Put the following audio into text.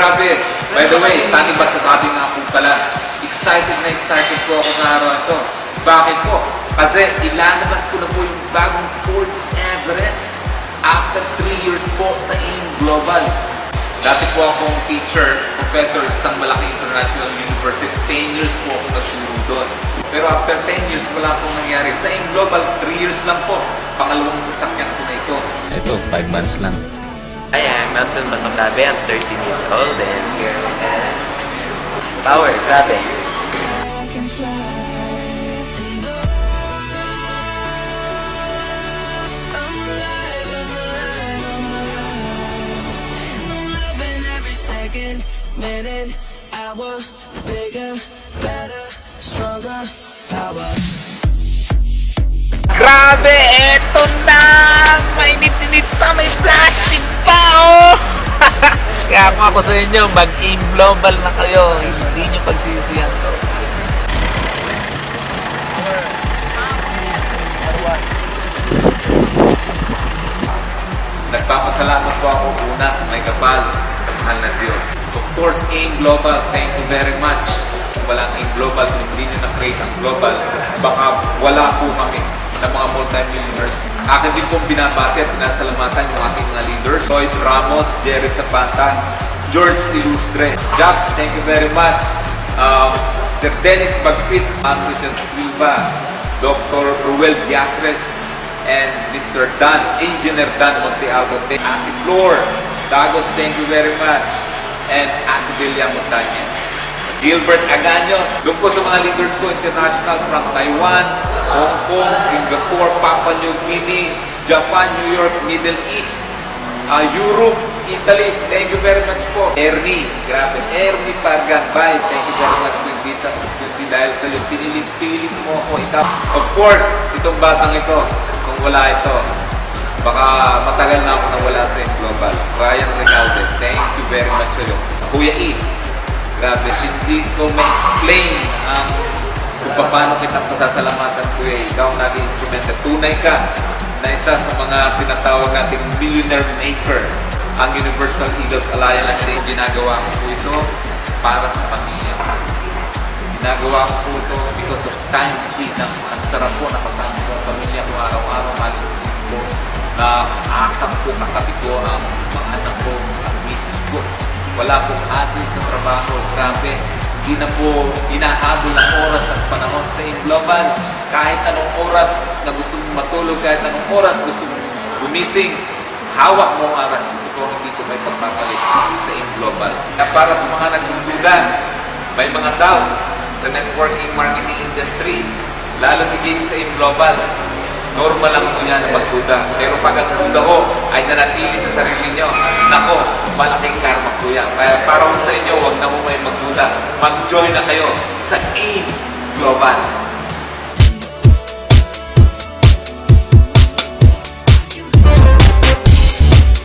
grabe. By the way, Sunny Batutabi nga po pala. Excited na excited po ako sa araw ito. Bakit po? Kasi ilalabas ko na po yung bagong Fort Everest after 3 years po sa AIM Global. Dati po akong teacher, professor sa isang malaking international university. 10 years po ako nasuro doon. Pero after 10 years, wala pong nangyari. Sa AIM Global, 3 years lang po. Pangalawang sasakyan ko na ito. Ito, 5 months lang. Hi, I'm Nelson Matocabe. I'm 13 years old and here at Power. Grabe. Second, minute, hour, bigger, better, stronger, power. Grabe, eto na! Mainit-init pa, may plastic pa, oh! Kaya kung ako sa inyo, mag-AIM Global na kayo. Hindi nyo pagsisiyan to. Nagpapasalamat po ako una sa may kapal, sa mahal na Diyos. Of course, AIM Global, thank you very much. Kung walang AIM Global, kung hindi nyo na-create ang Global, baka wala po kami ng mga multi-millionaires. Akin din pong binabati at pinasalamatan yung aking mga leaders. Lloyd Ramos, Jerry Zapata, George Ilustre. Jobs, thank you very much. Sir Dennis Bagsit, Christian Silva, Dr. Ruel Biatres, and Mr. Dan, Engineer Dan Montealvo, Ate Flor, Dagos, thank you very much, and Ate Delia Montañez. Gilbert Aganyo, doon po sa mga leaders ko international from Taiwan, Hong Kong, Singapore, Papua New Guinea, Japan, New York, Middle East, Europe, Italy, thank you very much po. Ernie, grabe, Ernie Pargambay, thank you very much with this opportunity dahil sa iyo, pinilit mo ako ikaw. Of course, itong batang ito, kung wala ito, baka matagal na ako nawala sa Global. Ryan Recalde, thank you very much sa iyo. Kuya E, grabe, hindi ko ma-explain kung paano kitang pasasalamatan, Kuya E. Ikaw ang naging instrumento. Tunay ka na isa sa mga tinatawag nating millionaire maker, ang Universal Eagles Alliance. Ginagawa ko po ito para sa pamilya. Ginagawa ko po ito because of time freedom. Ang sarap po na kasama ko ang pamilya ko araw-araw, magigising ko, na akap ko, katabi ko ang mga anak ko, ang misis ko. Wala pong hassle sa trabaho. Grabe, hindi na po hinahabol ang oras at panahon sa AIM Global. Kahit anong oras na gusto mong matulog, kahit anong oras gusto mong gumising, hawak mo ang oras. Ito po, hindi ko may pagpapalit sa AIM Global. Kaya para sa mga nagdududa, may mga doubt sa networking marketing industry, lalo higit sa AIM Global, normal lang po yan na magduda. Pero pag ang duda ko ay nanatili sa sarili nyo, nako, malaking karma po yan. Kaya para sa inyo, huwag na mo may magduda. Mag-join na kayo sa AIM Global.